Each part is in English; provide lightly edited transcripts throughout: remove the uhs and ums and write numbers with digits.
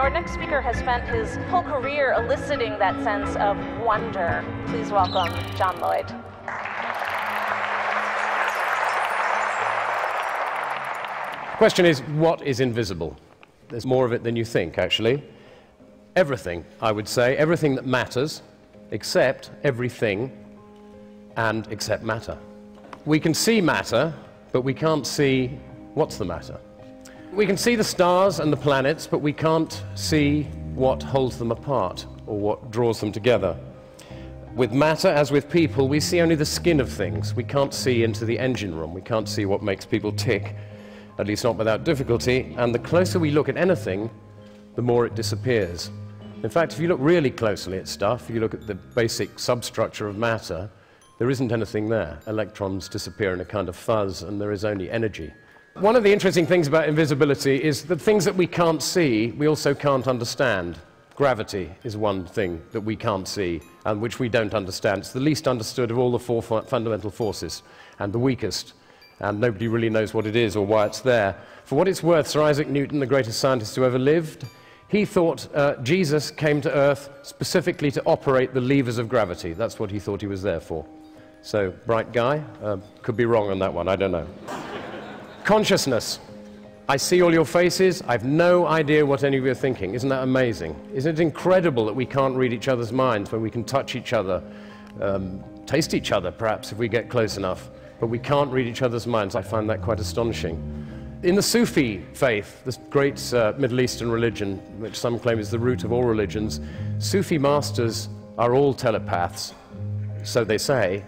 Our next speaker has spent his whole career eliciting that sense of wonder. Please welcome John Lloyd. The question is, what is invisible? There's more of it than you think, actually. Everything, I would say, everything that matters, except everything, and except matter. We can see matter, but we can't see what's the matter. We can see the stars and the planets, but we can't see what holds them apart, or what draws them together. With matter, as with people, we see only the skin of things. We can't see into the engine room. We can't see what makes people tick, at least not without difficulty, and the closer we look at anything, the more it disappears. In fact, if you look really closely at stuff, if you look at the basic substructure of matter, there isn't anything there. Electrons disappear in a kind of fuzz, and there is only energy. One of the interesting things about invisibility is that things that we can't see, we also can't understand. Gravity is one thing that we can't see, and which we don't understand. It's the least understood of all the four fundamental forces, and the weakest. And nobody really knows what it is or why it's there. For what it's worth, Sir Isaac Newton, the greatest scientist who ever lived, he thought Jesus came to Earth specifically to operate the levers of gravity. That's what he thought he was there for. So, bright guy. Could be wrong on that one, I don't know. Consciousness. I see all your faces. I've no idea what any of you are thinking. Isn't that amazing? Isn't it incredible that we can't read each other's minds when we can touch each other, taste each other, perhaps, if we get close enough? But we can't read each other's minds. I find that quite astonishing. In the Sufi faith, this great Middle Eastern religion, which some claim is the root of all religions, Sufi masters are all telepaths, so they say,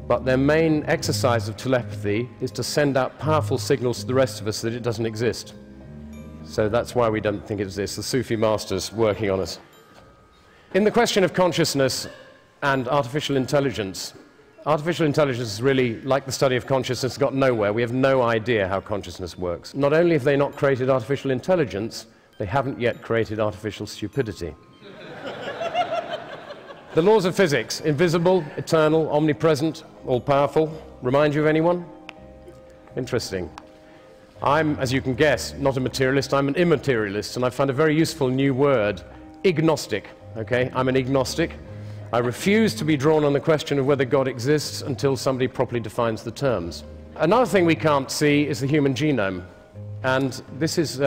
but their main exercise of telepathy is to send out powerful signals to the rest of us that it doesn't exist. So that's why we don't think it exists, the Sufi masters working on us. In the question of consciousness and artificial intelligence is really, like the study of consciousness, got nowhere. We have no idea how consciousness works. Not only have they not created artificial intelligence, they haven't yet created artificial stupidity. The laws of physics, invisible, eternal, omnipresent, all-powerful, remind you of anyone? Interesting. I'm, as you can guess, not a materialist, I'm an immaterialist, and I find a very useful new word, agnostic. Okay? I'm an agnostic. I refuse to be drawn on the question of whether God exists until somebody properly defines the terms. Another thing we can't see is the human genome. And this is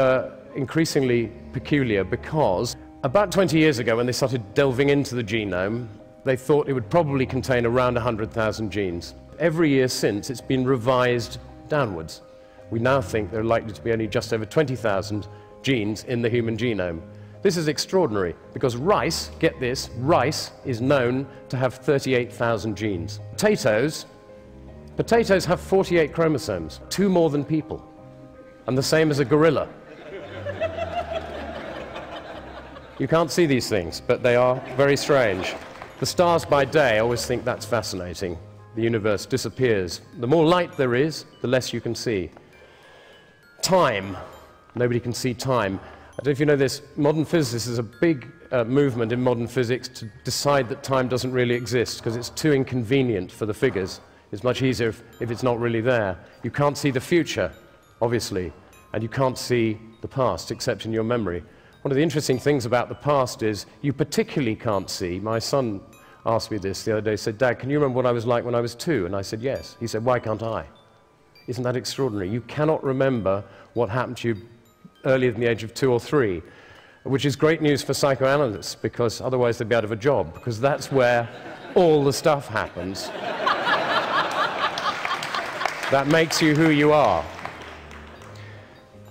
increasingly peculiar because about 20 years ago, when they started delving into the genome, they thought it would probably contain around 100,000 genes. Every year since, it's been revised downwards. We now think there are likely to be only just over 20,000 genes in the human genome. This is extraordinary, because rice, get this, rice is known to have 38,000 genes. Potatoes have 48 chromosomes, 2 more than people, and the same as a gorilla. You can't see these things, but they are very strange. The stars by day, I always think that's fascinating. The universe disappears. The more light there is, the less you can see. Time. Nobody can see time. I don't know if you know this, modern physicists, there's a big movement in modern physics to decide that time doesn't really exist because it's too inconvenient for the figures. It's much easier if it's not really there. You can't see the future, obviously, and you can't see the past except in your memory. One of the interesting things about the past is you particularly can't see. My son asked me this the other day, said, "Dad, can you remember what I was like when I was 2?" And I said, "Yes." He said, "Why can't I?" Isn't that extraordinary? You cannot remember what happened to you earlier than the age of 2 or 3, which is great news for psychoanalysts, because otherwise they'd be out of a job, because that's where all the stuff happens. That makes you who you are.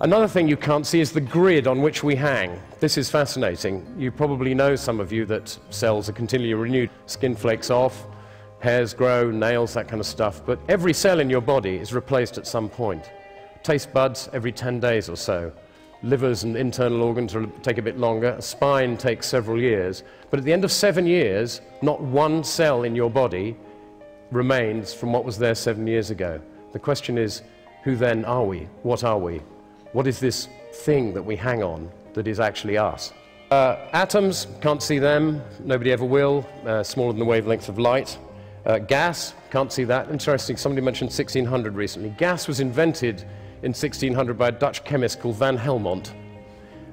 Another thing you can't see is the grid on which we hang. This is fascinating. You probably know, some of you, that cells are continually renewed. Skin flakes off, hairs grow, nails, that kind of stuff, but every cell in your body is replaced at some point. Taste buds every 10 days or so. Livers and internal organs take a bit longer. A spine takes several years. But at the end of 7 years, not one cell in your body remains from what was there 7 years ago. The question is, who then are we? What are we? What is this thing that we hang on that is actually us? Atoms, can't see them. Nobody ever will. Smaller than the wavelength of light. Gas, can't see that. Interesting, somebody mentioned 1600 recently. Gas was invented in 1600 by a Dutch chemist called Van Helmont.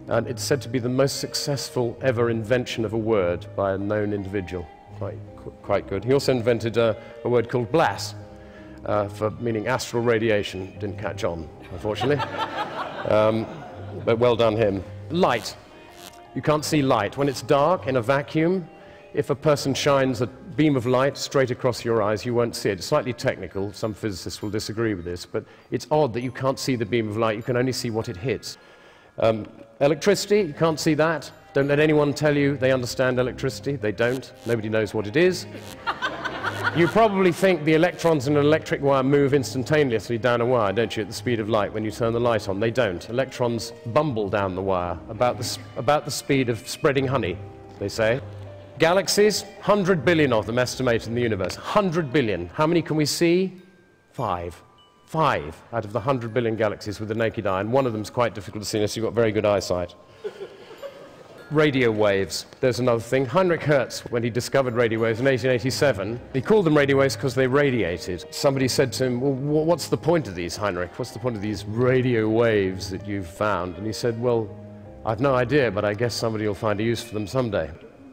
And it's said to be the most successful ever invention of a word by a known individual. Quite good. He also invented a word called blas, for meaning astral radiation. Didn't catch on, unfortunately. But well done him. Light. You can't see light. When it's dark in a vacuum, if a person shines a beam of light straight across your eyes, you won't see it. It's slightly technical. Some physicists will disagree with this, but it's odd that you can't see the beam of light. You can only see what it hits. Electricity, you can't see that. Don't let anyone tell you they understand electricity. They don't. Nobody knows what it is. You probably think the electrons in an electric wire move instantaneously down a wire, don't you, at the speed of light when you turn the light on? They don't. Electrons bumble down the wire about the speed of spreading honey, they say. Galaxies, 100 billion of them estimated in the universe. 100 billion. How many can we see? 5. 5 out of the 100 billion galaxies with the naked eye, and one of them is quite difficult to see unless you've got very good eyesight. Radio waves, there's another thing. Heinrich Hertz, when he discovered radio waves in 1887, he called them radio waves because they radiated. Somebody said to him, well, what's the point of these, Heinrich? What's the point of these radio waves that you've found? And he said, well, I've no idea, but I guess somebody will find a use for them someday.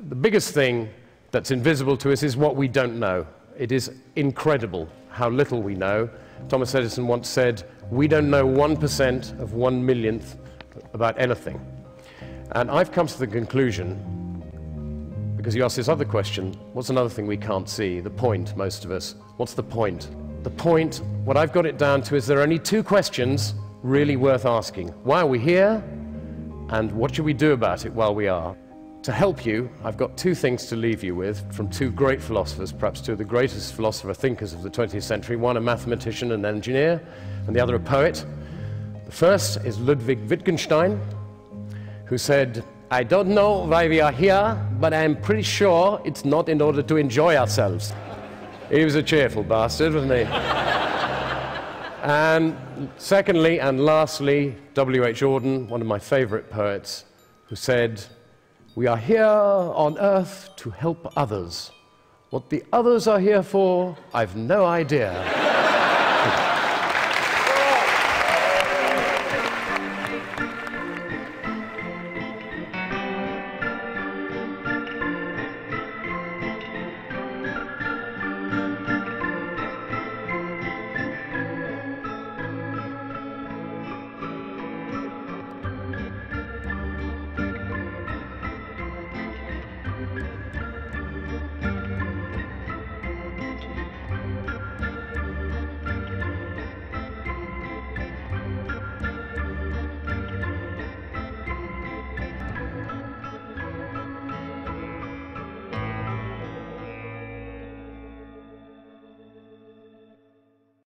The biggest thing that's invisible to us is what we don't know. It is incredible how little we know. Thomas Edison once said, we don't know 1% of 1 millionth about anything. And I've come to the conclusion, because you asked this other question, what's another thing we can't see? The point, most of us. What's the point? The point, what I've got it down to is there are only 2 questions really worth asking. Why are we here? And what should we do about it while we are? To help you, I've got 2 things to leave you with from 2 great philosophers, perhaps 2 of the greatest philosopher-thinkers of the 20th century, one a mathematician and engineer, and the other a poet. The first is Ludwig Wittgenstein, who said, I don't know why we are here, but I'm pretty sure it's not in order to enjoy ourselves. He was a cheerful bastard, wasn't he? And secondly and lastly, W.H. Auden, one of my favorite poets, who said, we are here on earth to help others. What the others are here for, I've no idea.